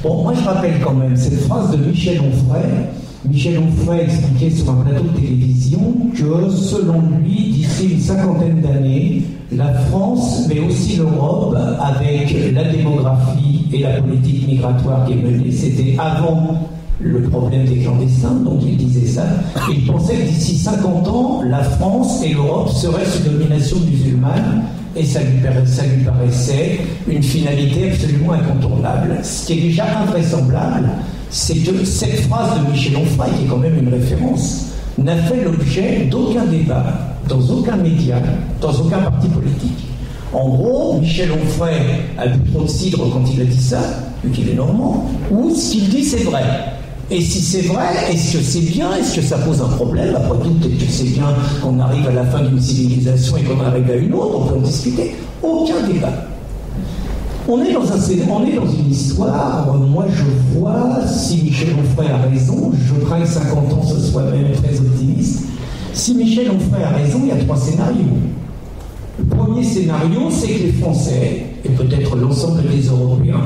Bon, moi je rappelle quand même cette phrase de Michel Onfray. Michel Onfray expliquait sur un plateau de télévision que, selon lui, d'ici une cinquantaine d'années, la France, mais aussi l'Europe, avec la démographie et la politique migratoire qui est menée, c'était avant le problème des clandestins, donc il disait ça. Il pensait que d'ici 50 ans, la France et l'Europe seraient sous domination musulmane, et ça lui paraissait une finalité absolument incontournable. Ce qui est déjà invraisemblable, c'est que cette phrase de Michel Onfray, qui est quand même une référence, n'a fait l'objet d'aucun débat, dans aucun média, dans aucun parti politique. En gros, Michel Onfray a bu trop de cidre quand il a dit ça, vu qu'il est normand, ou ce qu'il dit c'est vrai. Et si c'est vrai, est-ce que c'est bien? Est-ce que ça pose un problème? Après tout, peut-être que c'est bien qu'on arrive à la fin d'une civilisation et qu'on arrive à une autre, on peut en discuter. Aucun débat. On est dans une histoire, moi je vois, si Michel Onfray a raison, je crains que 50 ans ce soit même très optimiste, si Michel Onfray a raison, il y a 3 scénarios. Le premier scénario, c'est que les Français, et peut-être l'ensemble des Européens,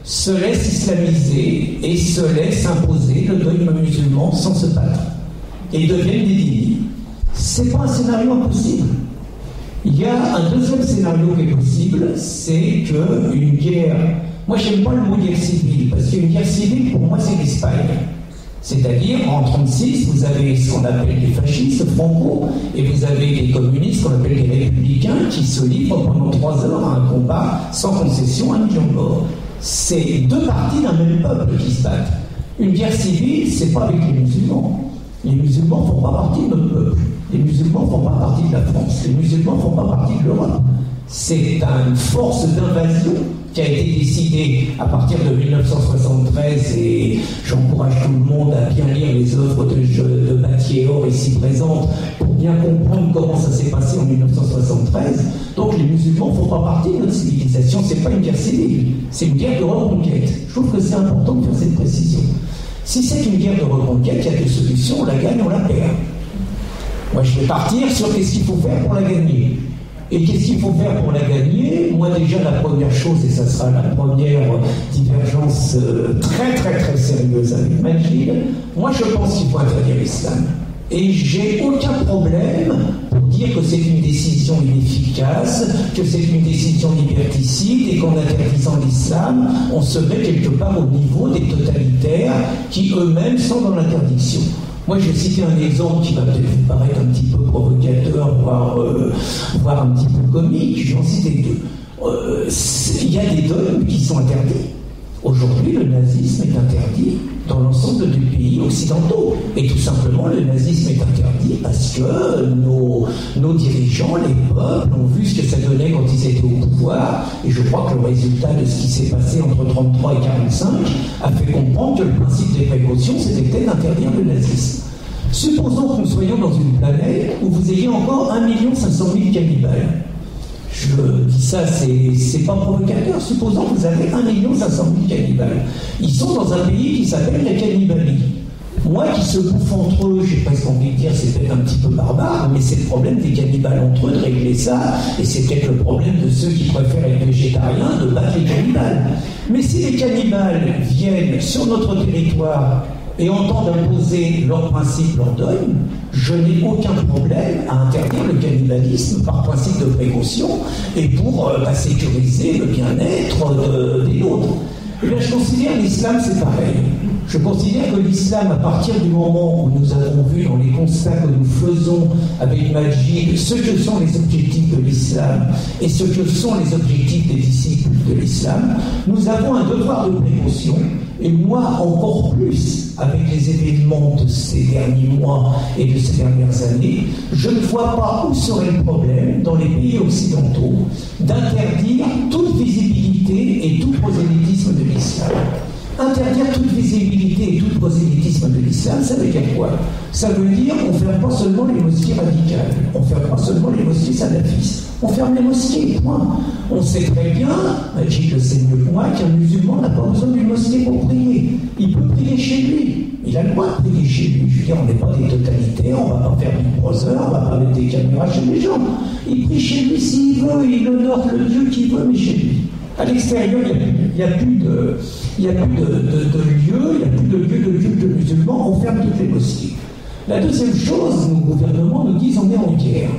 se laissent islamiser et se laissent imposer le dogme musulman sans se battre, et deviennent des djihadistes. C'est pas un scénario impossible. Il y a un deuxième scénario qui est possible, c'est qu'une guerre... Moi, j'aime pas le mot guerre civile, parce qu'une guerre civile, pour moi, c'est l'Espagne. C'est-à-dire, en 1936, vous avez ce qu'on appelle les fascistes, Franco, et vous avez les communistes, qu'on appelle les républicains, qui se livrent pendant 3 heures à un combat sans concession, 1 million de morts. C'est 2 parties d'un même peuple qui se battent. Une guerre civile, c'est pas avec les musulmans. Les musulmans ne font pas partie de notre peuple. Les musulmans ne font pas partie de la France. Les musulmans ne font pas partie de l'Europe. C'est une force d'invasion qui a été décidée à partir de 1973, et j'encourage tout le monde à bien lire les œuvres de Battier-Or ici présentes pour bien comprendre comment ça s'est passé en 1973. Donc les musulmans ne font pas partie de notre civilisation. C'est pas une guerre civile, c'est une guerre de reconquête. Je trouve que c'est important de faire cette précision. Si c'est une guerre de reconquête, il y a 2 solutions, on la gagne, on la perd. Moi, je vais partir sur qu'est-ce qu'il faut faire pour la gagner. Et qu'est-ce qu'il faut faire pour la gagner? Moi, déjà, la première chose, et ça sera la première divergence très, très, très sérieuse avec Majid, moi, je pense qu'il faut interdire l'islam. Et j'ai aucun problème pour dire que c'est une décision inefficace, que c'est une décision liberticide, et qu'en interdisant l'islam, on se met quelque part au niveau des totalitaires qui eux-mêmes sont dans l'interdiction. Moi, je vais citer un exemple qui va peut-être vous paraître un petit peu provocateur, voire un petit peu comique. Je vais en citer 2. Il y a des dogmes qui sont interdits. Aujourd'hui, le nazisme est interdit dans l'ensemble des pays occidentaux. Et tout simplement, le nazisme est interdit parce que nos dirigeants, les peuples, ont vu ce que ça donnait quand ils étaient au pouvoir. Et je crois que le résultat de ce qui s'est passé entre 1933 et 1945 a fait comprendre que le principe des précautions, c'était peut-être d'interdire le nazisme. Supposons que nous soyons dans une planète où vous ayez encore 1 500 000 cannibales. Je dis ça, c'est pas provocateur. Supposons que vous avez 1 500 000 cannibales. Ils sont dans un pays qui s'appelle la Cannibalie. Moi, qui se bouffent entre eux, j'ai presque envie de dire, c'est peut-être un petit peu barbare, mais c'est le problème des cannibales entre eux de régler ça, et c'est peut-être le problème de ceux qui préfèrent être végétariens de battre les cannibales. Mais si les cannibales viennent sur notre territoire et entendent imposer leurs principes, leurs dogmes, je n'ai aucun problème à interdire le cannibalisme par principe de précaution et pour sécuriser le bien-être des nôtres. Et bien, je considère l'islam, c'est pareil. Je considère que l'islam, à partir du moment où nous avons vu dans les constats que nous faisons avec Majid ce que sont les objectifs de l'islam et ce que sont les objectifs des disciples de l'islam, nous avons un devoir de précaution. Et moi, encore plus, avec les événements de ces derniers mois et de ces dernières années, je ne vois pas où serait le problème, dans les pays occidentaux, d'interdire toute visibilité et tout prosélytisme de l'islam. Interdire toute visibilité et tout prosélytisme de l'islam, ça veut dire quoi? Ça veut dire qu'on ne ferme pas seulement les mosquées radicales, on ne ferme pas seulement les mosquées salafistes, on ferme les mosquées, point. On sait très bien, Majid le sait mieux que moi, qu'un musulman n'a pas besoin d'une mosquée pour prier. Il peut prier chez lui, il a le droit de prier chez lui. Je veux dire, on n'est pas des totalitaires, on ne va pas faire Big Brother, on ne va pas mettre des caméras chez les gens. Il prie chez lui s'il veut, il honore le Dieu qu'il veut, mais chez lui. À l'extérieur, il n'y a plus de lieux, il n'y a plus de lieux de culte musulmans, on ferme toutes les mosquées. La deuxième chose, nos gouvernements nous disent on est en guerre.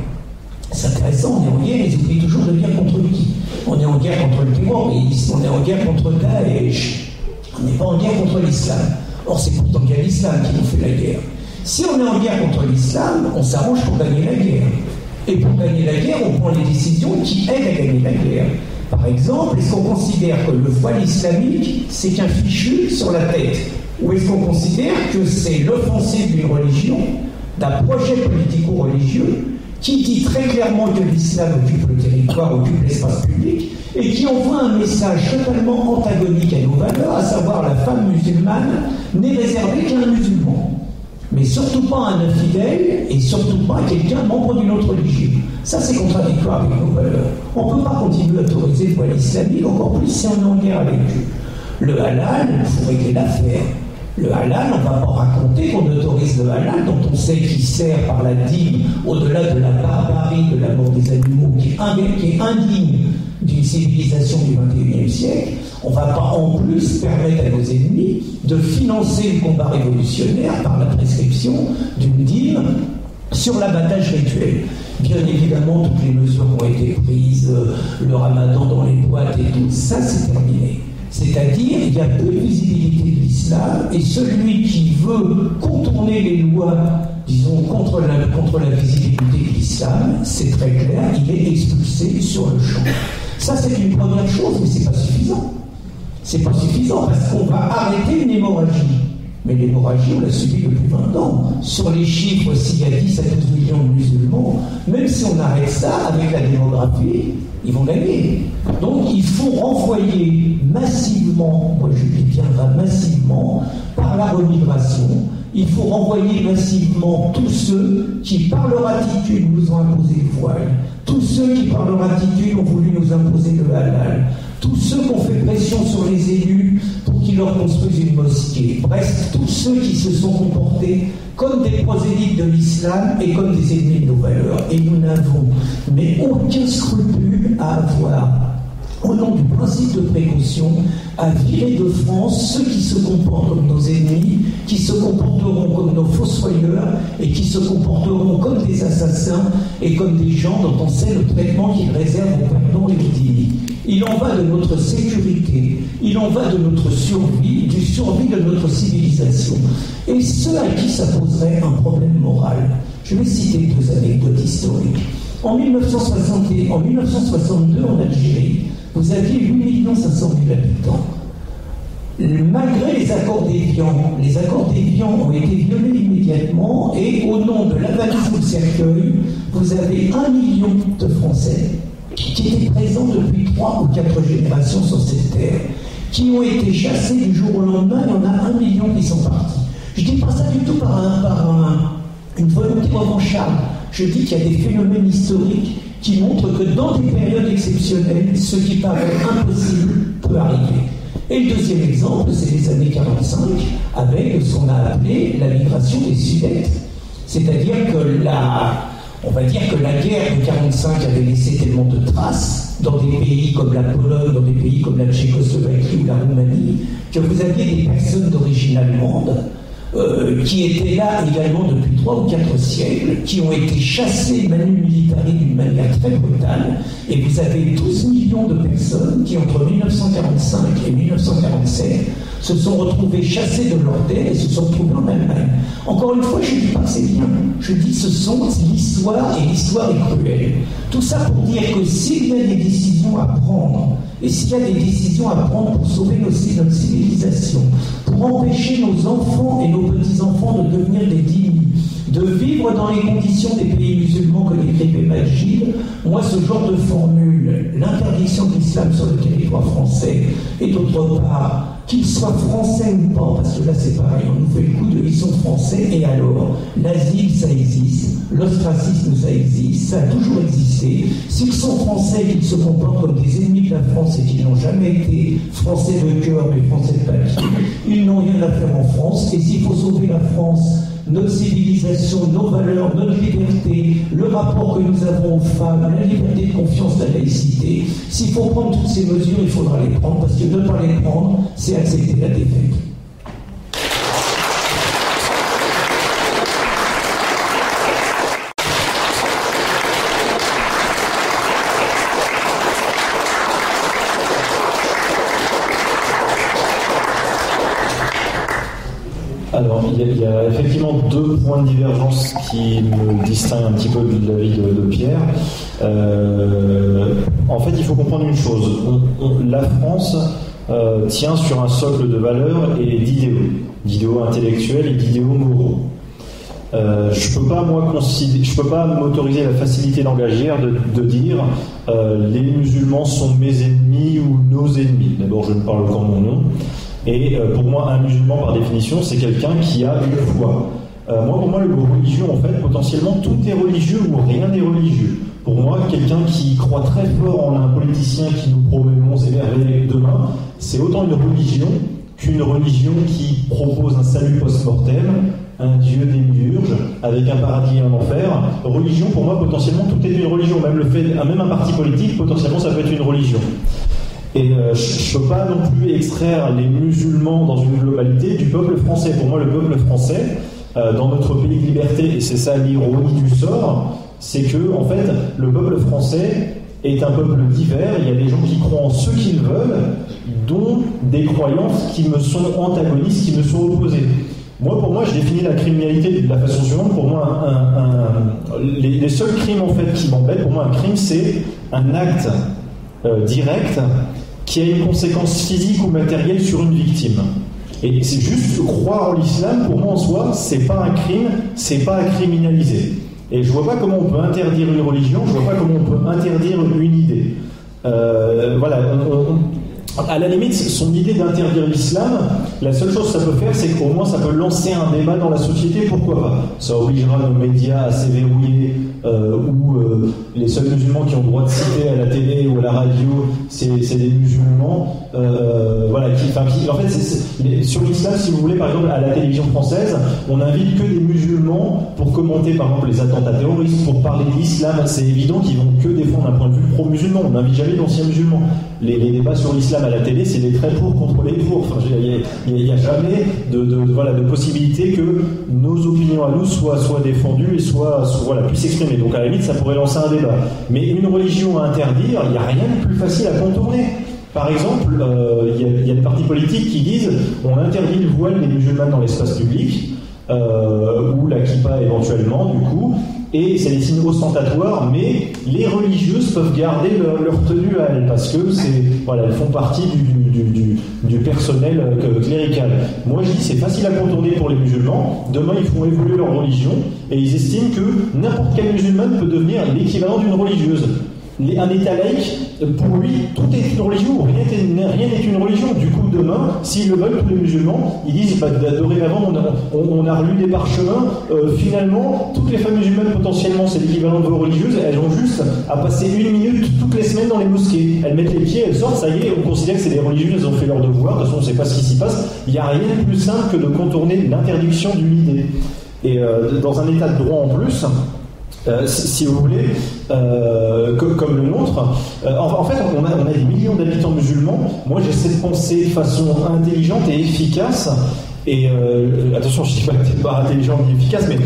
C'est intéressant, on est en guerre, ils oublient toujours de guerre contre qui? On est en guerre contre le terrorisme, on est en guerre contre Daesh, on n'est pas en guerre contre l'islam. Or, c'est pourtant bien l'islam qui nous fait la guerre. Si on est en guerre contre l'islam, on s'arrange pour gagner la guerre. Et pour gagner la guerre, on prend les décisions qui aident à gagner la guerre. Par exemple, est-ce qu'on considère que le voile islamique, c'est qu'un fichu sur la tête? Ou est-ce qu'on considère que c'est l'offensive d'une religion, d'un projet politico-religieux, qui dit très clairement que l'islam occupe le territoire, occupe l'espace public, et qui envoie un message totalement antagonique à nos valeurs, à savoir la femme musulmane n'est réservée qu'à un musulman, mais surtout pas à un infidèle, et surtout pas à quelqu'un membre d'une autre religion. Ça, c'est contradictoire avec nos valeurs. On ne peut pas continuer à autoriser le voile islamique, encore plus si on est en guerre avec Dieu. Le halal, il faut régler l'affaire. Le halal, on ne va pas raconter qu'on autorise le halal, dont on sait qu'il sert par la dîme, au-delà de la barbarie de la mort des animaux, qui est indigne d'une civilisation du XXIe siècle. On ne va pas en plus permettre à nos ennemis de financer le combat révolutionnaire par la prescription d'une dîme sur l'abattage rituel. Bien évidemment, toutes les mesures qui ont été prises, le ramadan dans les boîtes et tout, ça c'est terminé. C'est-à-dire, il y a peu de visibilité de l'islam, et celui qui veut contourner les lois, disons, contre la visibilité de l'islam, c'est très clair, il est expulsé sur le champ. Ça, c'est une première chose, mais c'est pas suffisant. C'est pas suffisant parce qu'on va arrêter une hémorragie. Mais l'hémorragie, on l'a subie depuis 20 ans. Sur les chiffres, s'il y a 10 à 12 millions de musulmans, même si on arrête ça, avec la démographie, ils vont gagner. Donc il faut renvoyer massivement, moi je dis bien massivement, par la remigration, il faut renvoyer massivement tous ceux qui, par leur attitude, nous ont imposé le voile, tous ceux qui, par leur attitude, ont voulu nous imposer le halal, tous ceux qui ont fait pression sur les élus pour qu'ils leur construisent une mosquée, bref, tous ceux qui se sont comportés comme des prosélytes de l'islam et comme des ennemis de nos valeurs. Et nous n'avons mais aucun scrupule à avoir, au nom du principe de précaution, à virer de France ceux qui se comportent comme nos ennemis, qui se comporteront comme nos fossoyeurs et qui se comporteront comme des assassins et comme des gens dont on sait le traitement qu'ils réservent aux perdants et aux dîners. Il en va de notre sécurité, il en va de notre survie, du survie de notre civilisation. Et ceux à qui ça poserait un problème moral. Je vais citer 2 anecdotes historiques. En 1962, en Algérie, vous aviez 8 500 000 habitants. Malgré les accords d'Évian ont été violés immédiatement et au nom de l'avalisme du cercueil, vous avez 1 million de Français qui étaient présents depuis 3 ou 4 générations sur cette terre, qui ont été chassés du jour au lendemain. Il y en a 1 million qui sont partis. Je ne dis pas ça du tout par une volonté revancharde. Je dis qu'il y a des phénomènes historiques qui montrent que dans des périodes exceptionnelles, ce qui paraît impossible peut arriver. Et le deuxième exemple, c'est les années 45, avec ce qu'on a appelé la migration des Sudètes. C'est-à-dire que on va dire que la guerre de 45 avait laissé tellement de traces dans des pays comme la Pologne, dans des pays comme la Tchécoslovaquie ou la Roumanie, que vous aviez des personnes d'origine allemande qui étaient là également depuis 3 ou 4 siècles, qui ont été chassés manu militari d'une manière très brutale, et vous avez 12 millions de personnes qui, entre 1945 et 1947, se sont retrouvées chassées de leur terre et se sont retrouvées en Allemagne. Encore une fois, je ne dis pas que c'est bien, je dis ce sont l'histoire, et l'histoire est cruelle. Tout ça pour dire que s'il y a des décisions à prendre, et s'il y a des décisions à prendre pour sauver notre civilisation, pour empêcher nos enfants et nos petits-enfants de devenir des dhimmis, de vivre dans les conditions des pays musulmans que décrivait Majid, moi ce genre de formule, l'interdiction de l'islam sur le territoire français, et d'autre part, qu'ils soient français ou pas, parce que là c'est pareil, on nous fait le coup de ils sont français, et alors, l'asile ça existe, l'ostracisme ça existe, ça a toujours existé. S'ils sont français et qu'ils se comportent comme des ennemis de la France et qu'ils n'ont jamais été français de cœur mais français de papier, ils n'ont rien à faire en France, et s'il faut sauver la France, notre civilisation, nos valeurs, notre liberté, le rapport que nous avons aux femmes, la liberté de confiance, la laïcité. S'il faut prendre toutes ces mesures, il faudra les prendre, parce que ne pas les prendre, c'est accepter la défaite. Alors, il y a effectivement deux points de divergence qui me distinguent un petit peu de l'avis de Pierre. En fait, il faut comprendre une chose. La France tient sur un socle de valeurs et d'idéaux intellectuels et d'idéaux moraux. Je peux pas m'autoriser la facilité langagière de dire les musulmans sont mes ennemis ou nos ennemis. D'abord, je ne parle qu'en mon nom. Et pour moi, un musulman, par définition, c'est quelqu'un qui a une foi. Pour moi, le mot religion, en fait, potentiellement, tout est religieux ou rien n'est religieux. Pour moi, quelqu'un qui croit très fort en un politicien qui nous promet monts et merveilles demain, c'est autant une religion qu'une religion qui propose un salut post-mortem, un Dieu démiurge, avec un paradis et un enfer. Religion, pour moi, potentiellement, tout est une religion. Même un parti politique, potentiellement, ça peut être une religion. Et je ne peux pas non plus extraire les musulmans dans une globalité du peuple français. Pour moi, le peuple français, dans notre pays de liberté, et c'est ça l'ironie du sort, c'est que, en fait, le peuple français est un peuple divers. Il y a des gens qui croient en ce qu'ils veulent, dont des croyances qui me sont antagonistes, qui me sont opposées. Pour moi, je définis la criminalité de la façon suivante. Pour moi, les seuls crimes, en fait, qui m'embêtent, pour moi, un crime, c'est un acte direct qui a une conséquence physique ou matérielle sur une victime. Et c'est juste croire en l'islam, pour moi en soi, c'est pas un crime, c'est pas à criminaliser. Et je vois pas comment on peut interdire une religion, je vois pas comment on peut interdire une idée. À la limite, son idée d'interdire l'islam, la seule chose que ça peut faire, c'est qu'au moins ça peut lancer un débat dans la société, pourquoi pas. Ça obligera nos médias à s'éverrouiller, où les seuls musulmans qui ont le droit de citer à la télé ou à la radio, c'est des musulmans. En fait, sur l'islam, si vous voulez, par exemple, à la télévision française, on n'invite que des musulmans pour commenter, par exemple, les attentats terroristes, pour parler de l'islam. C'est évident qu'ils vont que défendre un point de vue pro-musulman. On n'invite jamais d'anciens musulmans. Les débats sur l'islam à la télé, c'est des très pour contre les pour. Enfin, il n'y a jamais de possibilité que nos opinions à nous soient défendues et puissent s'exprimer. Donc à la limite, ça pourrait lancer un débat. Mais une religion à interdire, il n'y a rien de plus facile à contourner. Par exemple, il y a des partis politiques qui disent on interdit le voile des musulmans dans l'espace public, ou la kippa éventuellement, du coup, et c'est des signes ostentatoires, mais les religieuses peuvent garder leur tenue à elles, parce que elles font partie du personnel clérical. Moi je dis c'est facile à contourner pour les musulmans, demain ils font évoluer leur religion, et ils estiment que n'importe quel musulman peut devenir l'équivalent d'une religieuse. Un État laïque, pour lui, tout est une religion, rien n'est une religion. Du coup, demain, s'ils le veulent, tous les musulmans, ils disent dorénavant, on a relu des parchemins, finalement, toutes les femmes musulmanes, potentiellement, c'est l'équivalent de vos religieuses, elles ont juste à passer 1 minute toutes les semaines dans les mosquées. Elles mettent les pieds, elles sortent, ça y est, on considère que c'est des religieuses, elles ont fait leur devoir, de toute façon, on ne sait pas ce qui s'y passe. Il n'y a rien de plus simple que de contourner l'interdiction d'une idée. Et dans un état de droit en plus, si vous voulez, comme le nôtre. En fait, on a des millions d'habitants musulmans. Moi, j'essaie de penser de façon intelligente et efficace. Et attention, je ne dis pas que c'est pas intelligent ni efficace, mais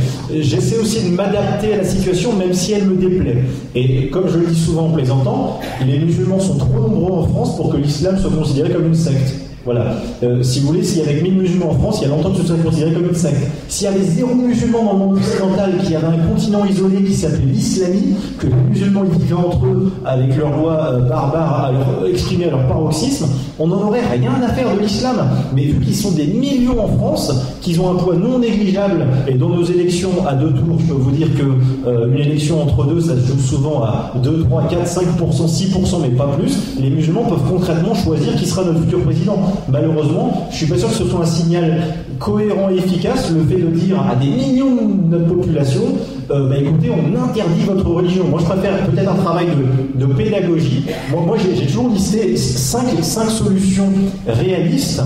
j'essaie aussi de m'adapter à la situation, même si elle me déplaît. Et comme je le dis souvent en plaisantant, les musulmans sont trop nombreux en France pour que l'islam soit considéré comme une secte. Voilà. Si vous voulez, s'il y avait 1000 musulmans en France, il y a longtemps que ce serait considéré comme une secte. S'il y avait 0 musulmans dans le monde occidental, qu'il y avait un continent isolé qui s'appelait l'islamie, que les musulmans ils vivaient entre eux avec leurs lois barbares exprimées à leur paroxysme, on n'en aurait rien à faire de l'islam. Mais vu qu'ils sont des millions en France, qu'ils ont un poids non négligeable, et dans nos élections à 2 tours, je peux vous dire que une élection entre deux, ça se joue souvent à 2, 3, 4, 5%, 6%, mais pas plus, les musulmans peuvent concrètement choisir qui sera notre futur président. Malheureusement, je suis pas sûr que ce soit un signal cohérent et efficace, le fait de dire à des millions de notre population, écoutez, on interdit votre religion. Moi, je préfère peut-être un travail de pédagogie. Moi j'ai toujours listé 5 solutions réalistes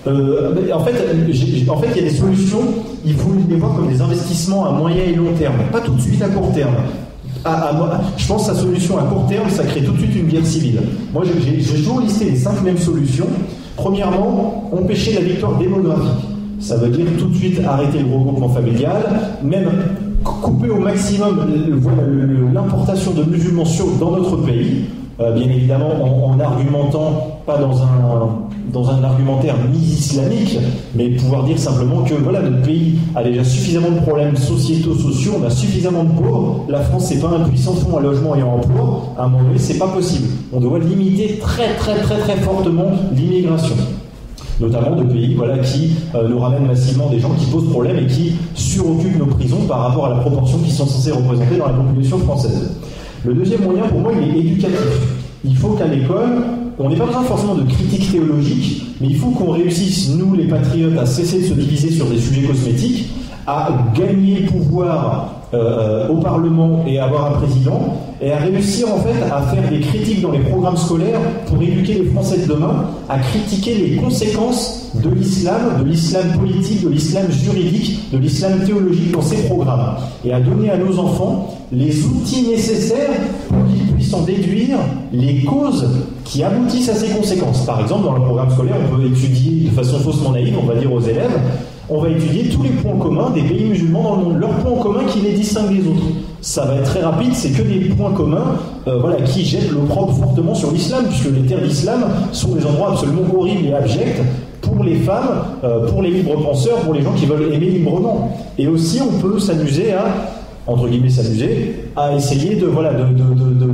En fait, il y a des solutions, il faut les voir comme des investissements à moyen et long terme, pas tout de suite à court terme. Je pense que sa solution à court terme, ça crée tout de suite une guerre civile. Moi, j'ai toujours listé les 5 mêmes solutions. Premièrement, empêcher la victoire démographique. Ça veut dire tout de suite arrêter le regroupement familial, même couper au maximum l'importation de musulmans dans notre pays, bien évidemment en argumentant, pas dans un argumentaire mi-islamique, mais pouvoir dire simplement que voilà, notre pays a déjà suffisamment de problèmes sociétaux, sociaux, on a suffisamment de pauvres, la France c'est pas un puissant fonds à logement et à emploi, à un moment donné c'est pas possible. On doit limiter très fortement l'immigration. Notamment de pays qui nous ramènent massivement des gens qui posent problème et qui suroccupent nos prisons par rapport à la proportion qu'ils sont censés représenter dans la population française. Le deuxième moyen, pour moi, il est éducatif. Il faut qu'à l'école, on n'ait pas besoin forcément de critique théologique, mais il faut qu'on réussisse, nous les patriotes, à cesser de se diviser sur des sujets cosmétiques, à gagner pouvoir au Parlement et avoir un président, et à réussir en fait à faire des critiques dans les programmes scolaires pour éduquer les Français de demain, à critiquer les conséquences de l'islam politique, de l'islam juridique, de l'islam théologique dans ces programmes, et à donner à nos enfants les outils nécessaires pour qu'ils puissent en déduire les causes qui aboutissent à ces conséquences. Par exemple, dans le programme scolaire, on peut étudier de façon faussement naïve, on va dire aux élèves, on va étudier tous les points communs des pays musulmans dans le monde, leurs points communs qui les distinguent des autres. Ça va être très rapide, c'est que des points communs qui jettent l'opprobre fortement sur l'islam, puisque les terres d'islam sont des endroits absolument horribles et abjects pour les femmes, pour les libres penseurs, pour les gens qui veulent aimer librement. Et aussi, on peut s'amuser à essayer de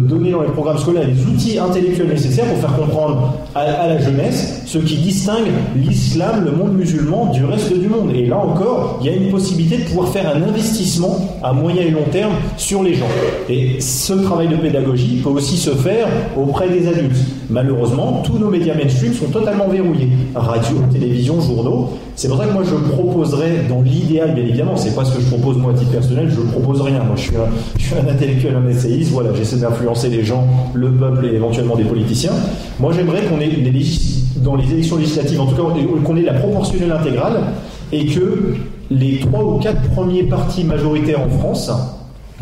donner dans les programmes scolaires les outils intellectuels nécessaires pour faire comprendre à la jeunesse ce qui distingue l'islam, le monde musulman, du reste du monde. Et là encore, il y a une possibilité de pouvoir faire un investissement à moyen et long terme sur les gens. Et ce travail de pédagogie peut aussi se faire auprès des adultes. Malheureusement, tous nos médias mainstream sont totalement verrouillés. Radio, télévision, journaux. C'est pour ça que moi je proposerais, dans l'idéal bien évidemment, c'est pas ce que je propose moi à titre personnel, je propose rien. Moi je suis un intellectuel, un essayiste, j'essaie d'influencer les gens, le peuple et éventuellement des politiciens. Moi j'aimerais qu'on ait dans les élections législatives, en tout cas qu'on ait la proportionnelle intégrale, et que les 3 ou 4 premiers partis majoritaires en France,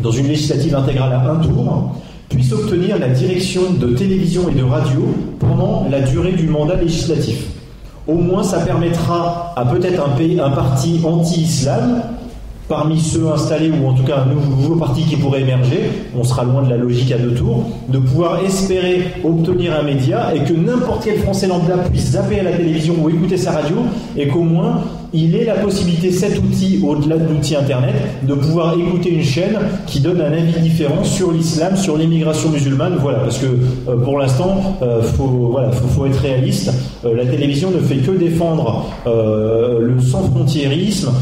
dans une législative intégrale à un tour, puissent obtenir la direction de télévision et de radio pendant la durée du mandat législatif. Au moins, ça permettra à peut-être un parti anti-islam, parmi ceux installés, ou en tout cas un nouveau parti qui pourrait émerger, on sera loin de la logique à 2 tours, de pouvoir espérer obtenir un média et que n'importe quel Français lambda puisse zapper à la télévision ou écouter sa radio, et qu'au moins il ait la possibilité, cet outil, au-delà de l'outil internet, de pouvoir écouter une chaîne qui donne un avis différent sur l'islam, sur l'immigration musulmane, parce que pour l'instant, faut être réaliste. La télévision ne fait que défendre le sans-frontiérisme.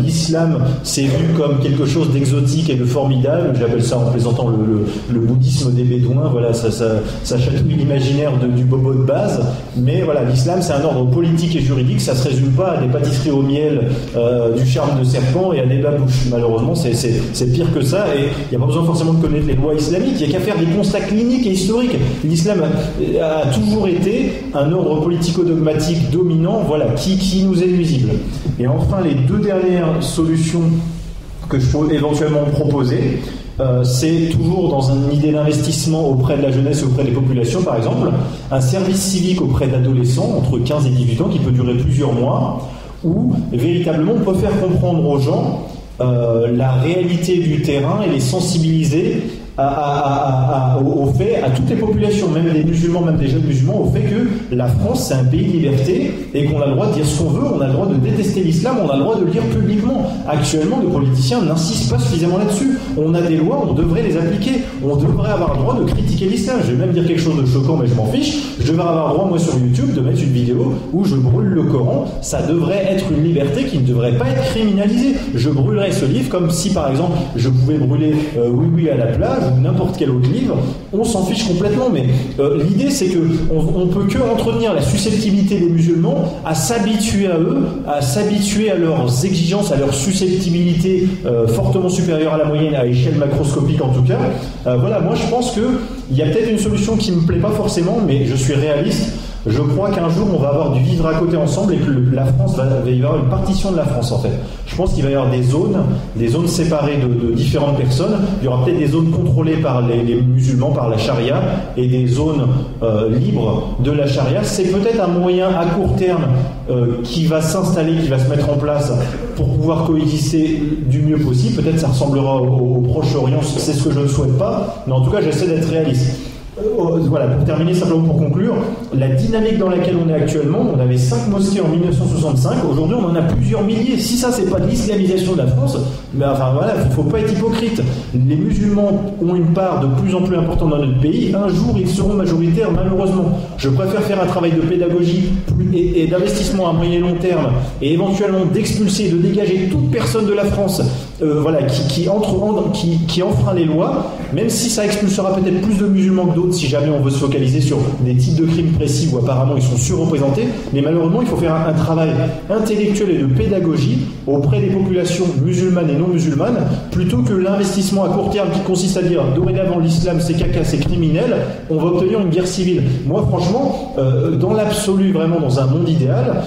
L'islam, c'est vu comme quelque chose d'exotique et de formidable. J'appelle ça, en plaisantant, le bouddhisme des bédouins. Ça chatouille l'imaginaire du bobo de base. Mais l'islam, c'est un ordre politique et juridique. Ça se résume pas à des pâtisseries au miel, du charme de serpent et à des babouches. Malheureusement, c'est pire que ça, et il n'y a pas besoin forcément de connaître les lois islamiques, il n'y a qu'à faire des constats cliniques et historiques. L'islam a toujours été un ordre politico-dogmatique dominant, qui nous est nuisible. Et enfin, les 2 dernières solutions que je peux éventuellement proposer, c'est toujours dans une idée d'investissement auprès de la jeunesse et auprès des populations, par exemple, un service civique auprès d'adolescents entre 15 et 18 ans qui peut durer plusieurs mois, où véritablement on peut faire comprendre aux gens la réalité du terrain et les sensibiliser au fait, à toutes les populations, même des musulmans, même des jeunes musulmans, au fait que la France c'est un pays de liberté et qu'on a le droit de dire ce qu'on veut, on a le droit de détester l'islam, on a le droit de le dire publiquement. Actuellement, les politiciens n'insistent pas suffisamment là-dessus. On a des lois, on devrait les appliquer, on devrait avoir le droit de critiquer l'islam. Je vais même dire quelque chose de choquant, mais je m'en fiche. Je devrais avoir le droit, moi, sur YouTube, de mettre une vidéo où je brûle le Coran. Ça devrait être une liberté qui ne devrait pas être criminalisée. Je brûlerais ce livre comme si, par exemple, je pouvais brûler Oui Oui à la plage ou n'importe quel autre livre. On s'en fiche complètement, mais l'idée, c'est que on peut que entretenir la susceptibilité des musulmans à s'habituer à eux, à s'habituer à leurs exigences, à leur susceptibilité fortement supérieure à la moyenne, à échelle macroscopique en tout cas. Moi je pense qu'il y a peut-être une solution qui me plaît pas forcément, mais je suis réaliste. Je crois qu'un jour, on va avoir du vivre à côté ensemble et que la France va y avoir une partition de la France, en fait. Je pense qu'il va y avoir des zones séparées de différentes personnes. Il y aura peut-être des zones contrôlées par les musulmans, par la charia, et des zones libres de la charia. C'est peut-être un moyen à court terme qui va s'installer, qui va se mettre en place pour pouvoir coexister du mieux possible. Peut-être ça ressemblera au Proche-Orient, c'est ce que je ne souhaite pas, mais en tout cas j'essaie d'être réaliste. Voilà, pour terminer, simplement pour conclure, la dynamique dans laquelle on est actuellement, on avait 5 mosquées en 1965, aujourd'hui on en a plusieurs milliers. Si ça c'est pas de l'islamisation de la France, mais enfin voilà, faut pas être hypocrite. Les musulmans ont une part de plus en plus importante dans notre pays, un jour ils seront majoritaires malheureusement. Je préfère faire un travail de pédagogie et d'investissement à moyen et long terme, et éventuellement d'expulser, de dégager toute personne de la France qui enfreint les lois, même si ça expulsera peut-être plus de musulmans que d'autres, si jamais on veut se focaliser sur des types de crimes précis où apparemment ils sont surreprésentés, mais malheureusement il faut faire un travail intellectuel et de pédagogie auprès des populations musulmanes et non musulmanes, plutôt que l'investissement à court terme qui consiste à dire dorénavant l'islam c'est caca, c'est criminel, on va obtenir une guerre civile. Moi franchement, dans l'absolu, vraiment dans un monde idéal,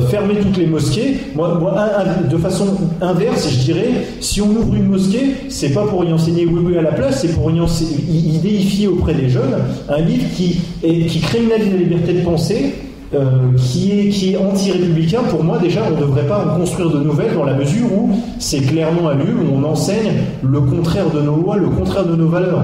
fermer toutes les mosquées, de façon inverse, je dirais, si on ouvre une mosquée, c'est pas pour y enseigner oui à la place, c'est pour y déifier auprès des jeunes un livre qui criminalise la liberté de penser, qui est anti-républicain. Pour moi, déjà, on ne devrait pas en construire de nouvelles dans la mesure où c'est clairement à lui où on enseigne le contraire de nos lois, le contraire de nos valeurs.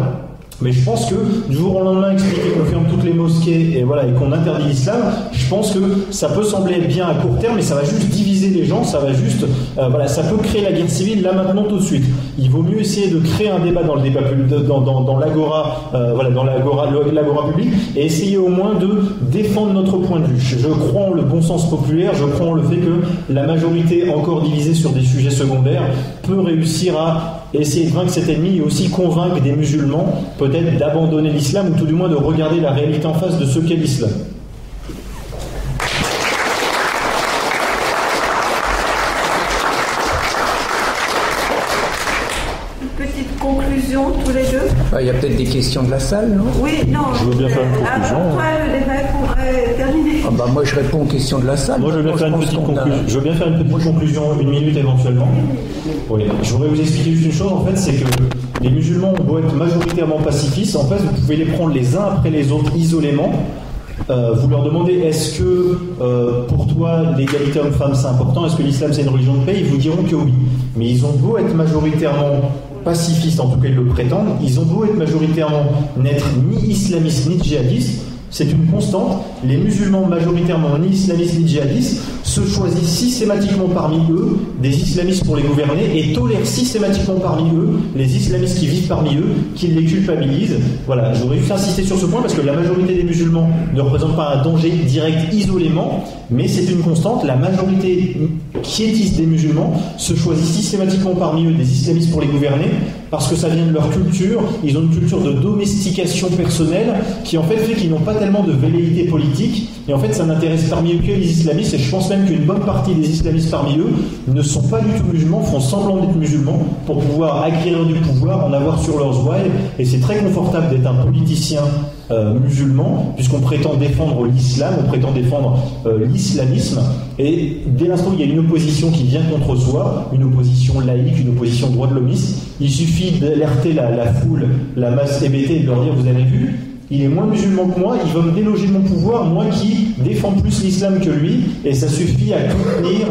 Mais je pense que du jour au lendemain expliquer qu'on ferme toutes les mosquées et qu'on interdit l'islam, je pense que ça peut sembler être bien à court terme, mais ça va juste diviser les gens, ça va juste ça peut créer la guerre civile là maintenant tout de suite. Il vaut mieux essayer de créer un débat dans le débat public, dans l'agora, dans l'agora publique, et essayer au moins de défendre notre point de vue. Je crois en le bon sens populaire, je crois en le fait que la majorité encore divisée sur des sujets secondaires peut réussir à essayer de vaincre cet ennemi et aussi convaincre des musulmans peut-être d'abandonner l'islam ou tout du moins de regarder la réalité en face de ce qu'est l'islam. Une petite conclusion tous les deux. Il y a peut-être des questions de la salle, non ? Oui, non. Je veux bien faire une conclusion. Toi, le débat est terminé. Moi, je réponds aux questions de la salle. Moi, je veux bien faire une petite conclusion. Je veux bien faire une petite conclusion, 1 minute éventuellement. Oui. Je voudrais vous expliquer juste une chose, en fait, c'est que les musulmans ont beau être majoritairement pacifistes, en fait, vous pouvez les prendre les uns après les autres isolément. Vous leur demandez est-ce que pour toi l'égalité homme-femme c'est important, est-ce que l'islam c'est une religion de paix, ils vous diront que oui. Mais ils ont beau être majoritairement pacifistes, en tout cas ils le prétendent, ils ont beau être majoritairement n'être ni islamistes ni djihadistes, c'est une constante. Les musulmans majoritairement ni islamistes ni djihadistes se choisissent systématiquement parmi eux des islamistes pour les gouverner et tolèrent systématiquement parmi eux les islamistes qui vivent parmi eux, qui les culpabilisent. Voilà, j'aurais juste insisté sur ce point parce que la majorité des musulmans ne représente pas un danger direct isolément, mais c'est une constante. La majorité quiétiste des musulmans se choisit systématiquement parmi eux des islamistes pour les gouverner parce que ça vient de leur culture. Ils ont une culture de domestication personnelle qui en fait qu'ils n'ont pas tellement de velléité politique, et en fait ça n'intéresse parmi eux que les islamistes, et je pense même qu'une bonne partie des islamistes parmi eux ne sont pas du tout musulmans, font semblant d'être musulmans pour pouvoir acquérir du pouvoir, en avoir sur leurs ouailles, et c'est très confortable d'être un politicien musulman, puisqu'on prétend défendre l'islam, on prétend défendre l'islamisme, et dès l'instant où il y a une opposition qui vient contre soi, une opposition laïque, une opposition droit de l'homiste, il suffit d'alerter la foule, la masse hébétée, et de leur dire vous avez vu, il est moins musulman que moi, il va me déloger de mon pouvoir, moi qui défends plus l'islam que lui, et ça suffit à contenir,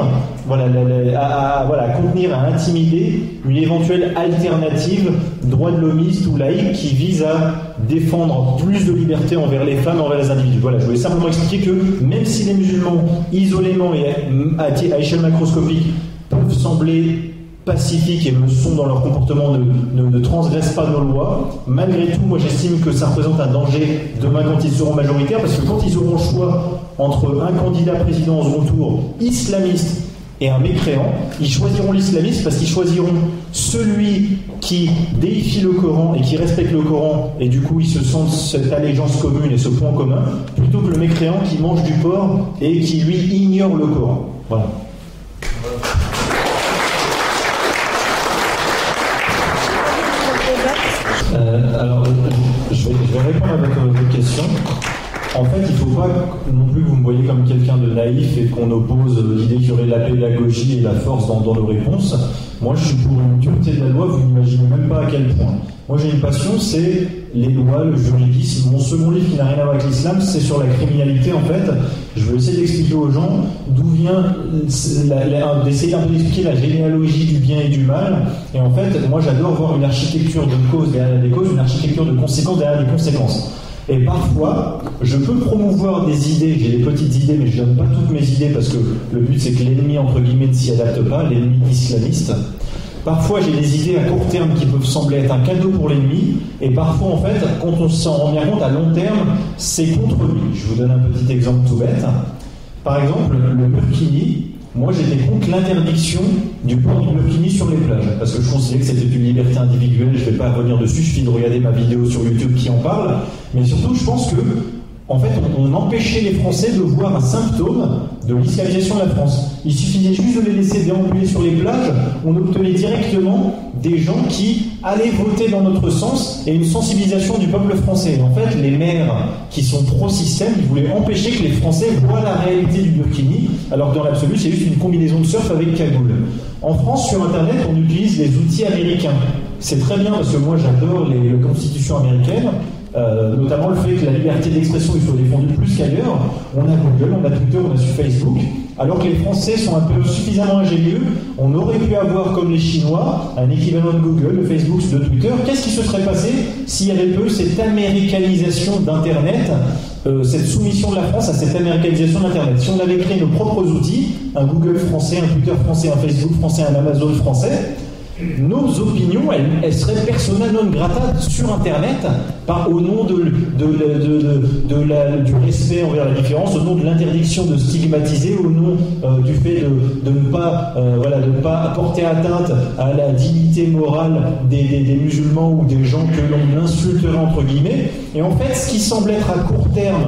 à intimider une éventuelle alternative droit de l'homiste ou laïque qui vise à défendre plus de liberté envers les femmes, envers les individus. Voilà, je voulais simplement expliquer que même si les musulmans, isolément et à échelle macroscopique, peuvent sembler pacifiques et le sont dans leur comportement, ne transgressent pas nos lois. Malgré tout, moi j'estime que ça représente un danger demain quand ils seront majoritaires, parce que quand ils auront le choix entre un candidat président au second tour islamiste et un mécréant, ils choisiront l'islamiste parce qu'ils choisiront celui qui déifie le Coran et qui respecte le Coran, et du coup ils se sentent cette allégeance commune et ce point commun, plutôt que le mécréant qui mange du porc et qui lui ignore le Coran. Voilà. Alors, je vais répondre à votre question. En fait, il ne faut pas non plus que vous me voyez comme quelqu'un de naïf et qu'on oppose l'idée qu'il y aurait de la pédagogie et de la force dans nos réponses. Moi, je suis pour une dureté de la loi, vous n'imaginez même pas à quel point. Moi, j'ai une passion, c'est les lois, le juridisme. Mon second livre, qui n'a rien à voir avec l'islam, c'est sur la criminalité, en fait. Je veux essayer d'expliquer aux gens d'où vient, d'essayer un peu d'expliquer la généalogie du bien et du mal. Et en fait, moi, j'adore voir une architecture de causes derrière des causes, une architecture de conséquences derrière des conséquences. Et parfois, je peux promouvoir des idées, j'ai des petites idées, mais je ne donne pas toutes mes idées parce que le but c'est que l'ennemi, entre guillemets, ne s'y adapte pas, l'ennemi islamiste. Parfois, j'ai des idées à court terme qui peuvent sembler être un cadeau pour l'ennemi, et parfois, en fait, quand on s'en rend bien compte, à long terme, c'est contre lui. Je vous donne un petit exemple tout bête. Par exemple, le burkini. Moi, j'étais contre l'interdiction du port du burkini sur les plages, parce que je considérais que c'était une liberté individuelle. Je ne vais pas revenir dessus, il suffit de regarder ma vidéo sur YouTube qui en parle. Mais surtout, je pense que, en fait, on empêchait les Français de voir un symptôme de l'islamisation de la France. Il suffisait juste de les laisser déambuler sur les plages, on obtenait directement des gens qui allaient voter dans notre sens et une sensibilisation du peuple français. En fait, les maires qui sont pro-système, ils voulaient empêcher que les Français voient la réalité du burkini, alors que dans l'absolu, c'est juste une combinaison de surf avec cagoule. En France, sur Internet, on utilise les outils américains. C'est très bien parce que moi, j'adore les constitutions américaines. Notamment le fait que la liberté d'expression soit défendue plus qu'ailleurs. On a Google, on a Twitter, on a sur Facebook. Alors que les Français sont un peu suffisamment ingénieux, on aurait pu avoir, comme les Chinois, un équivalent de Google, de Facebook, de Twitter. Qu'est-ce qui se serait passé s'il y avait peu cette américanisation d'Internet, cette soumission de la France à cette américanisation d'Internet? Si on avait créé nos propres outils, un Google français, un Twitter français, un Facebook français, un Amazon français, nos opinions, elles seraient persona non grata sur Internet, au nom du respect envers la différence, au nom de l'interdiction de stigmatiser, au nom du fait de ne pas porter atteinte à la dignité morale des musulmans ou des gens que l'on insulterait entre guillemets. Et en fait, ce qui semble être à court terme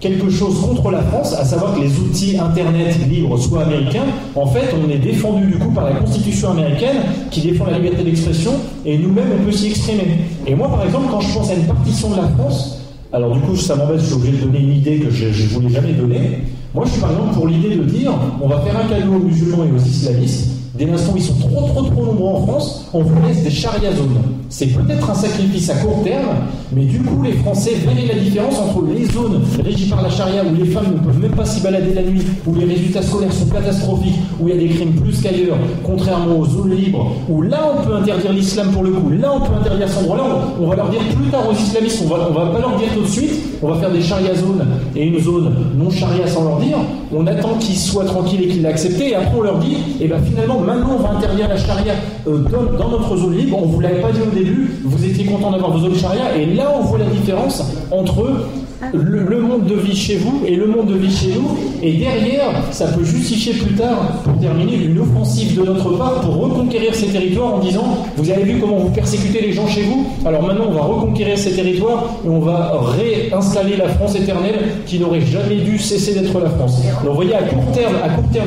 quelque chose contre la France, à savoir que les outils Internet libres soient américains, en fait, on est défendu du coup par la Constitution américaine qui défend la liberté d'expression, et nous-mêmes, on peut s'y exprimer. Et moi, par exemple, quand je pense à une partition de la France, alors du coup, ça m'embête, je suis obligé de donner une idée que je ne voulais jamais donner. Moi, je suis par exemple pour l'idée de dire, on va faire un cadeau aux musulmans et aux islamistes. Dès l'instant où ils sont trop nombreux en France, on vous laisse des charia zones. C'est peut-être un sacrifice à court terme, mais du coup les Français verraient la différence entre les zones régies par la charia où les femmes ne peuvent même pas s'y balader la nuit, où les résultats scolaires sont catastrophiques, où il y a des crimes plus qu'ailleurs, contrairement aux zones libres, où là on peut interdire l'islam pour le coup, là on peut interdire son droit, là on va leur dire plus tard aux islamistes, on va pas leur dire tout de suite, on va faire des charia zones et une zone non charia sans leur dire, on attend qu'ils soient tranquilles et qu'ils l'aient accepté, et après on leur dit, et bien finalement maintenant on va interdire la charia dans notre zone libre, on vous l'avait pas dit au début, vous étiez content d'avoir vos zones charia, et là on voit la différence entre le monde de vie chez vous et le monde de vie chez nous, et derrière ça peut justifier plus tard, pour terminer, une offensive de notre part pour reconquérir ces territoires en disant, vous avez vu comment vous persécutez les gens chez vous, alors maintenant on va reconquérir ces territoires et on va réinstaller la France éternelle qui n'aurait jamais dû cesser d'être la France. Donc vous voyez, à court terme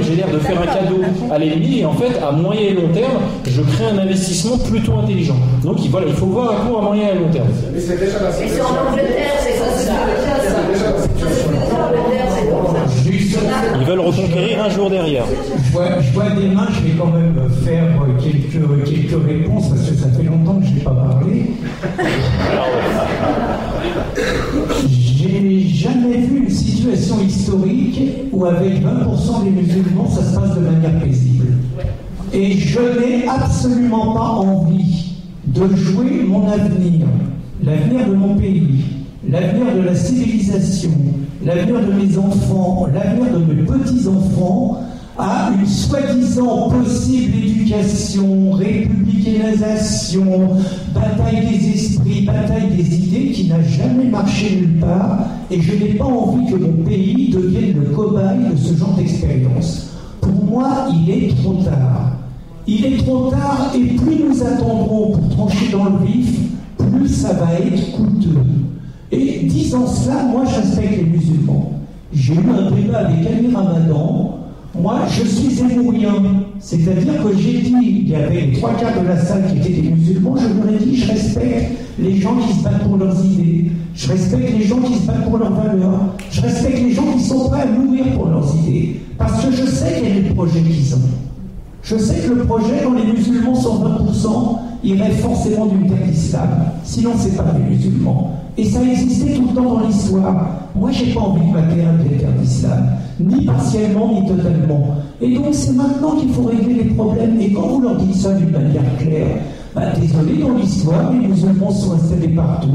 j'ai l'air de faire un cadeau à l'ennemi, et en fait à moyen et long terme je crée un investissement plutôt intelligent. Donc voilà, il faut voir à court, à moyen et à long terme. Et c'est en Angleterre, c'est comme ça. Ils veulent reconquérir un jour derrière. Je vois des mains, je vais quand même faire quelques réponses parce que ça fait longtemps que je n'ai pas parlé. J'ai jamais vu une situation historique où avec 20% des musulmans ça se passe de manière paisible. Et je n'ai absolument pas envie de jouer mon avenir, l'avenir de mon pays, l'avenir de la civilisation, l'avenir de mes enfants, l'avenir de mes petits-enfants à une soi-disant possible éducation, républicanisation, bataille des esprits, bataille des idées qui n'a jamais marché nulle part, et je n'ai pas envie que mon pays devienne le cobaye de ce genre d'expérience. Pour moi, il est trop tard. Il est trop tard, et plus nous attendrons pour trancher dans le vif, plus ça va être coûteux. Et disant cela, moi j'inspecte les musulmans. J'ai eu un débat avec Amir Ramadan. Moi je suis zémourien, c'est-à-dire que j'ai dit, il y avait 3/4 de la salle qui étaient des musulmans, je leur ai dit je respecte les gens qui se battent pour leurs idées. Je respecte les gens qui se battent pour leurs valeurs. Je respecte les gens qui sont prêts à mourir pour leurs idées. Parce que je sais quel est le projet qu'ils ont. Je sais que le projet, quand les musulmans sont 20%, il rêve forcément d'une terre d'islam. Sinon, c'est pas des musulmans. Et ça a existé tout le temps dans l'histoire. Moi, j'ai pas envie que ma terre ait une terre d'islam. Ni partiellement, ni totalement. Et donc, c'est maintenant qu'il faut régler les problèmes. Et quand vous leur dites ça d'une manière claire, désolé, dans l'histoire, les musulmans sont installés partout.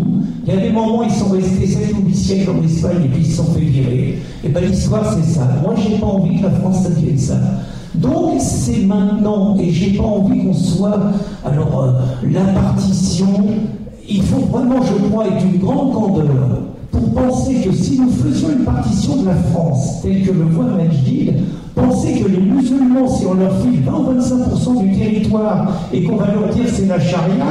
Il y a des moments où ils sont restés 7 ou 8 siècles en Espagne et puis ils se sont fait virer. Et l'histoire, c'est ça. Moi, j'ai pas envie que la France devienne ça. Donc, c'est maintenant, et j'ai pas envie qu'on soit. Alors, la partition, il faut vraiment, je crois, être d'une grande candeur pour penser que si nous faisions une partition de la France, telle que le voit Majdid, penser que les musulmans, si on leur file 20 ou 25% du territoire et qu'on va leur dire c'est la charia,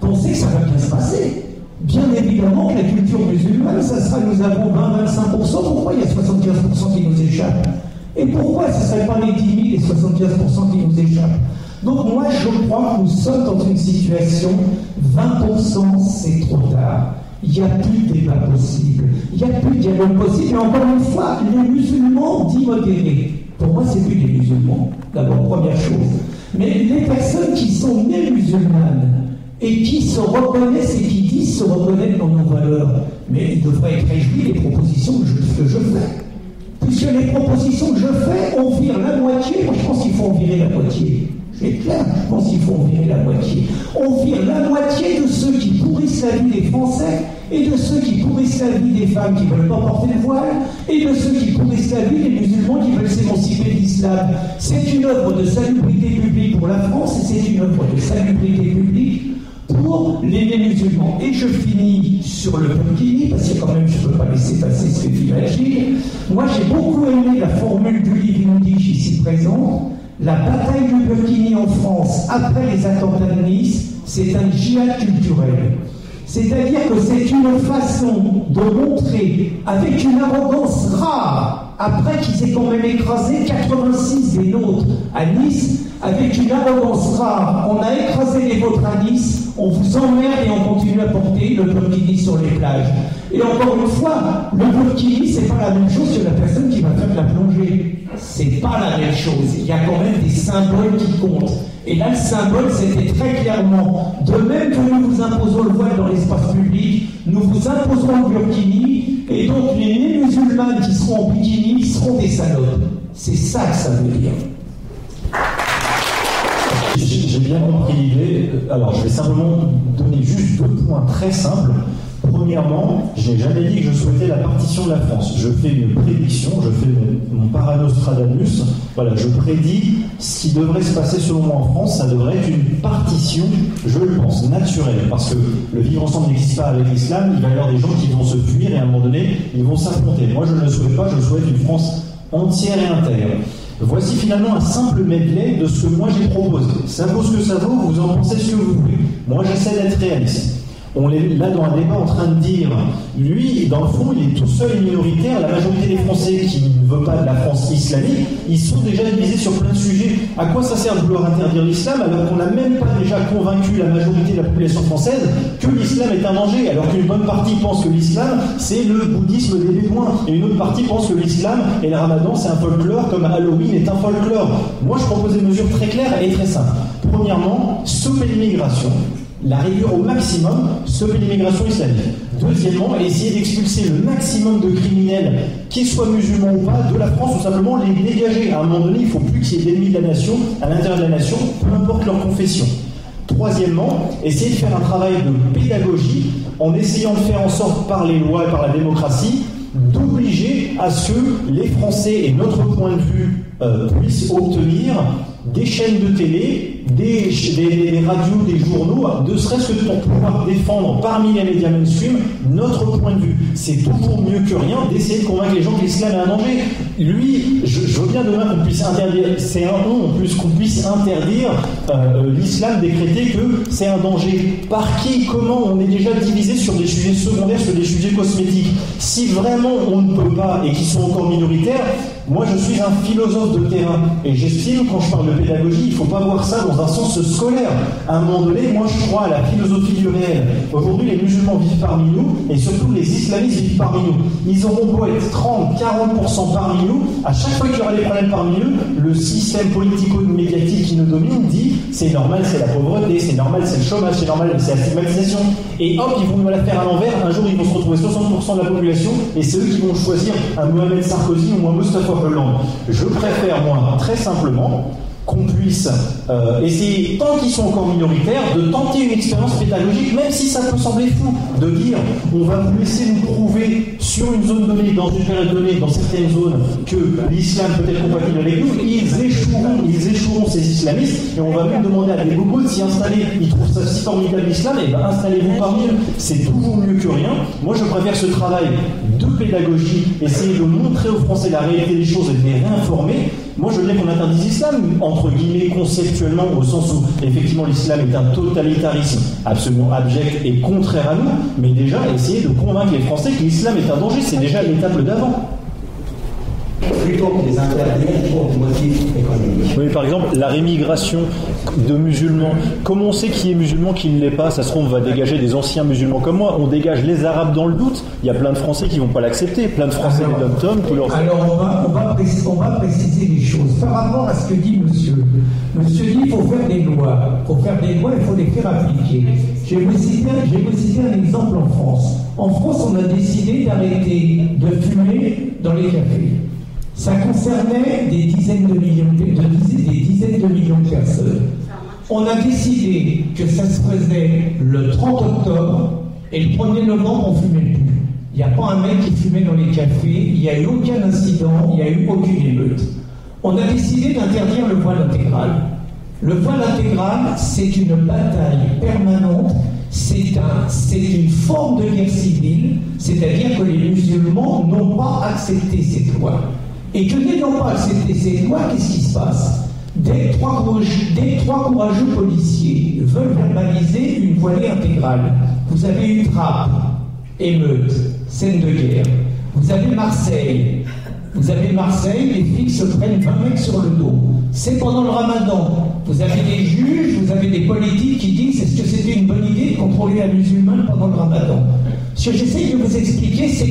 pensez que ça va bien se passer. Bien évidemment que la culture musulmane, ça sera nous avons 20-25%, pourquoi il y a 75% qui nous échappent? Et pourquoi ce ne serait pas les 10 000 et 75% qui nous échappent? Donc moi je crois que nous sommes dans une situation, 20% c'est trop tard. Il n'y a plus de débat possible, il n'y a plus de dialogue possible. Et encore une fois, les musulmans dits modérés, pour moi c'est plus des musulmans, d'abord, première chose. Mais les personnes qui sont nées musulmanes et qui se reconnaissent et qui disent se reconnaître dans nos valeurs, mais ils devraient être réjouis des propositions que je fais. Puisque les propositions que je fais, on vire la moitié, moi je pense qu'il faut en virer la moitié. C'est clair, je pense qu'il faut en virer la moitié. On vire la moitié de ceux qui pourrissent la vie des Français et de ceux qui pourrissent la vie des femmes qui ne veulent pas porter le voile et de ceux qui pourrissent la vie des musulmans qui veulent s'émanciper de l'islam. C'est une œuvre de salubrité publique pour la France et c'est une œuvre de salubrité publique pour les musulmans. Et je finis sur le Burkini, parce que quand même je ne peux pas laisser passer ce que dit Majdid. Moi j'ai beaucoup aimé la formule du livre Indich ici présent. La bataille du Burkini en France, après les attentats de Nice, c'est un djihad culturel. C'est-à-dire que c'est une façon de montrer, avec une arrogance rare, après qu'ils aient quand même écrasé 86 des nôtres à Nice, avec une arrogance rare, on a écrasé les vôtres à Nice, on vous emmerde et on continue à porter le Burkini sur les plages. Et encore une fois, le Burkini, c'est pas la même chose que la personne qui va faire de la plongée. C'est pas la même chose. Il y a quand même des symboles qui comptent. Et là, le symbole, c'était très clairement, de même que nous vous imposons le voile dans l'espace public, nous vous imposerons le Burkini, et donc les musulmanes qui seront en bikini seront des salopes. C'est ça que ça veut dire. J'ai bien compris l'idée. Alors, je vais simplement donner juste 2 points très simples. Premièrement, je n'ai jamais dit que je souhaitais la partition de la France. Je fais une prédiction, je fais mon Paranostradamus. Voilà, je prédis ce qui devrait se passer selon moi en France. Ça devrait être une partition, je le pense, naturelle. Parce que le vivre ensemble n'existe pas avec l'islam. Il va y avoir des gens qui vont se fuir et à un moment donné, ils vont s'affronter. Moi, je ne le souhaite pas, je souhaite une France entière et intègre. Voici finalement un simple medley de ce que moi j'ai proposé. Ça vaut ce que ça vaut, vous en pensez ce que vous voulez. Moi, j'essaie d'être réaliste. On est là dans un débat en train de dire, lui, dans le fond, il est tout seul et minoritaire. La majorité des Français qui ne veulent pas de la France islamique, ils sont déjà divisés sur plein de sujets. À quoi ça sert de vouloir interdire l'islam alors qu'on n'a même pas déjà convaincu la majorité de la population française que l'islam est un danger, alors qu'une bonne partie pense que l'islam, c'est le bouddhisme des bédouins, et une autre partie pense que l'islam et le ramadan, c'est un folklore, comme Halloween est un folklore. Moi, je propose des mesures très claires et très simples. Premièrement, stopper l'immigration. La réduire au maximum, stopper l'immigration islamique. Deuxièmement, essayer d'expulser le maximum de criminels, qu'ils soient musulmans ou pas, de la France, ou simplement les dégager. À un moment donné, il ne faut plus qu'il y ait d'ennemis de la nation, à l'intérieur de la nation, peu importe leur confession. Troisièmement, essayer de faire un travail de pédagogie, en essayant de faire en sorte, par les lois et par la démocratie, d'obliger à ce que les Français et notre point de vue puissent obtenir des chaînes de télé, des radios, des journaux, ne serait-ce que pour pouvoir défendre parmi les médias mainstream notre point de vue. C'est toujours mieux que rien d'essayer de convaincre les gens que l'islam est un danger. Lui, je veux bien demain qu'on puisse interdire, c'est un on en plus, qu'on puisse interdire l'islam, décréter que c'est un danger. Par qui, comment? On est déjà divisé sur des sujets secondaires, sur des sujets cosmétiques. Si vraiment on ne peut pas, et qu'ils sont encore minoritaires, Moi, je suis un philosophe de terrain et j'estime, quand je parle de pédagogie, il ne faut pas voir ça dans un sens scolaire. À un moment donné, moi, je crois à la philosophie du réel. Aujourd'hui, les musulmans vivent parmi nous et surtout les islamistes vivent parmi nous. Ils auront beau être 30-40% parmi nous, à chaque fois qu'il y aura des problèmes parmi eux, le système politico-médiatique qui nous domine dit c'est normal, c'est la pauvreté, c'est normal, c'est le chômage, c'est normal, c'est la stigmatisation. Et hop, ils vont nous la faire à l'envers. Un jour, ils vont se retrouver 60% de la population et c'est eux qui vont choisir un Mohamed Sarkozy ou un Mustafa Hollande. Je préfère, moi, très simplement, qu'on puisse essayer, tant qu'ils sont encore minoritaires, de tenter une expérience pédagogique, même si ça peut sembler fou, de dire on va vous laisser nous prouver sur une zone donnée, dans une période donnée, dans certaines zones, que l'islam peut être compatible avec nous. Ils échoueront ces islamistes, et on va même demander à des bobos de s'y installer. Ils trouvent ça si formidable l'islam, et bien installez-vous parmi eux. C'est toujours mieux que rien. Moi, je préfère ce travail de pédagogie, essayer de montrer aux Français la réalité des choses et de les réinformer. Moi, je veux dire qu'on interdise l'islam, entre guillemets, conceptuellement, au sens où, effectivement, l'islam est un totalitarisme absolument abject et contraire à nous, mais déjà, essayer de convaincre les Français que l'islam est un danger, c'est déjà l'étape d'avant. Plutôt que les interdire pour des motifs économiques. Oui, par exemple, la rémigration de musulmans. Comment on sait qui est musulman, qui ne l'est pas? Ça se trouve, on va dégager des anciens musulmans comme moi. On dégage les Arabes dans le doute. Il y a plein de Français qui ne vont pas l'accepter. Plein de Français, les dom-toms, tous leurs... Alors, on va préciser les choses. Par rapport à ce que dit monsieur. Monsieur dit qu'il faut faire des lois. Pour faire des lois, il faut les faire appliquer. Je vais vous citer un exemple en France. En France, on a décidé d'arrêter de fumer dans les cafés. Ça concernait des dizaines de millions de personnes. On a décidé que ça se faisait le 30 octobre et le 1er novembre, on ne fumait plus. Il n'y a pas un mec qui fumait dans les cafés, il n'y a eu aucun incident, il n'y a eu aucune émeute. On a décidé d'interdire le voile intégral. Le voile intégral, c'est une bataille permanente, c'est une forme de guerre civile, c'est-à-dire que les musulmans n'ont pas accepté cette loi. Et que n'ayant pas accepté cette loi, qu'est-ce qui se passe? Des trois courageux policiers veulent verbaliser une voilée intégrale. Vous avez eu trappe, émeute, scène de guerre. Vous avez Marseille, les flics se prennent 20 mecs sur le dos. C'est pendant le ramadan. Vous avez des juges, vous avez des politiques qui disent est-ce que c'était une bonne idée de contrôler la musulmane pendant le ramadan? Ce que j'essaye de vous expliquer, c'est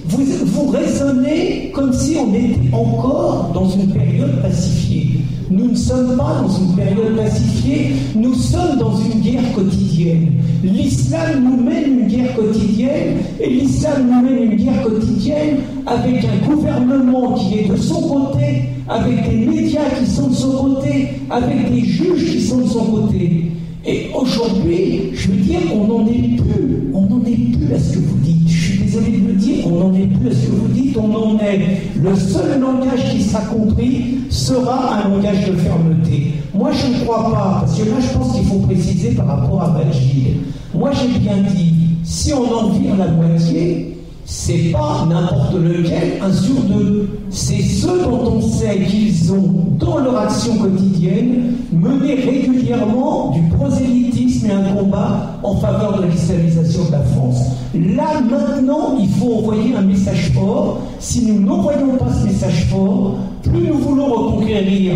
vous raisonnez comme si on était encore dans une période pacifiée. Nous ne sommes pas dans une période pacifiée, nous sommes dans une guerre quotidienne. L'islam nous mène une guerre quotidienne, et l'islam nous mène une guerre quotidienne avec un gouvernement qui est de son côté, avec des médias qui sont de son côté, avec des juges qui sont de son côté. Et aujourd'hui, je veux dire, on n'en est plus à ce que vous dites. Je suis désolé de le dire, on n'en est plus à ce que vous dites, on en est. Le seul langage qui sera compris sera un langage de fermeté. Moi, je ne crois pas, parce que là, je pense qu'il faut préciser par rapport à Majid. Moi, j'ai bien dit, si on en vire la moitié, c'est pas n'importe lequel, 1 sur 2. C'est ceux dont on sait qu'ils ont, dans leur action quotidienne, mené régulièrement du prosélytisme et un combat en faveur de l'islamisation de la France. Là, maintenant, il faut envoyer un message fort. Si nous n'envoyons pas ce message fort, plus nous voulons reconquérir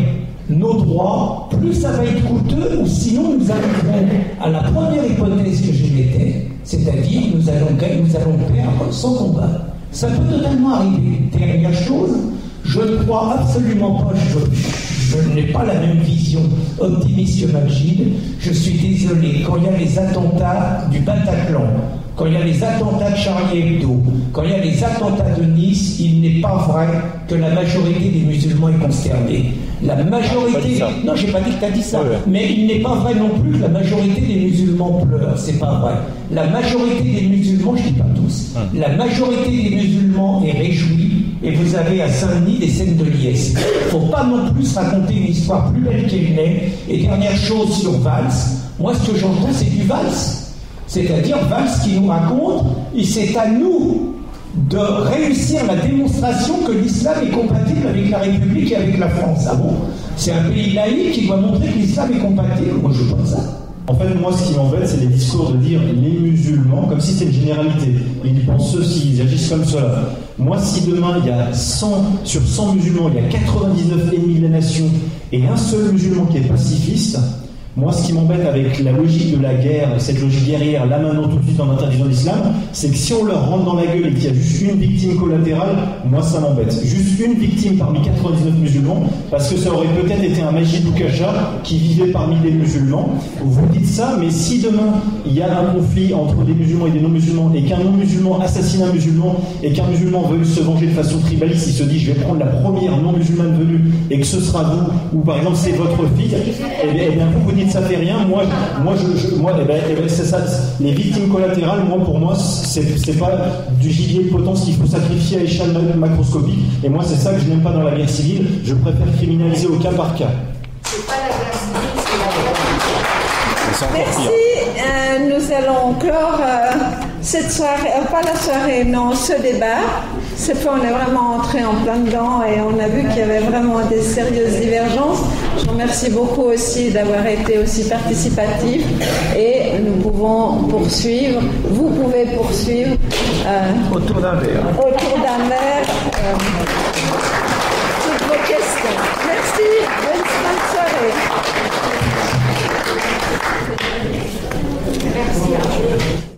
nos droits, plus ça va être coûteux, ou sinon nous arriverons à la première hypothèse que j'émettais, c'est-à-dire nous allons perdre sans combat. Ça peut totalement arriver. Dernière chose, je ne crois absolument pas, je n'ai pas la même vision optimiste que Majid. Je suis désolé, quand il y a les attentats du Bataclan, quand il y a les attentats de Charlie Hebdo, quand il y a les attentats de Nice, il n'est pas vrai que la majorité des musulmans est consternée. La majorité... Non, j'ai pas dit que tu as dit ça. Ouais. Mais il n'est pas vrai non plus que la majorité des musulmans pleurent. C'est pas vrai. La majorité des musulmans, je dis pas tous, la majorité des musulmans est réjouie. Et vous avez à Saint-Denis des scènes de liesse. Faut pas non plus raconter une histoire plus belle qu'elle n'est. Et dernière chose sur Valls, moi ce que j'entends c'est du Valls. C'est-à-dire Valls qui nous raconte, et c'est à nous de réussir la démonstration que l'islam est compatible avec la République et avec la France. Ah bon? C'est un pays laïque qui doit montrer que l'islam est compatible. Moi je veux pas ça. En fait, moi, ce qui m'embête, c'est les discours de dire les musulmans, comme si c'était une généralité. Ils pensent ceci, ils agissent comme cela. Moi, si demain, il y a 100, sur 100 musulmans, il y a 99 ennemis de la nation et un seul musulman qui est pacifiste, moi, ce qui m'embête avec la logique de la guerre, cette logique guerrière, là maintenant tout de suite en interdisant l'islam, c'est que si on leur rentre dans la gueule et qu'il y a juste une victime collatérale, moi ça m'embête. Juste une victime parmi 99 musulmans, parce que ça aurait peut-être été un Majid Boukacha qui vivait parmi les musulmans. Vous dites ça, mais si demain il y a un conflit entre des musulmans et des non-musulmans, et qu'un non-musulman assassine un musulman, et qu'un musulman veut se venger de façon tribaliste, il se dit je vais prendre la première non-musulmane venue, et que ce sera vous, ou par exemple c'est votre fille, et bien vous dites ça fait rien, moi, c'est ça. Les victimes collatérales, pour moi, c'est pas du gibier de potence qu'il faut sacrifier à échelle macroscopique. Et moi, c'est ça que je n'aime pas dans la guerre civile. Je préfère criminaliser au cas par cas. C'est pas la guerre civile, c'est la guerre. Merci. Nous allons clore cette soirée, pas la soirée, non, ce débat. Cette fois, on est vraiment entré en plein dedans et on a vu qu'il y avait vraiment des sérieuses divergences. Je vous remercie beaucoup aussi d'avoir été aussi participatif et nous pouvons poursuivre. Vous pouvez poursuivre autour d'un verre. Autour d'un verre. Toutes vos questions. Merci. Bonne fin de soirée. Merci.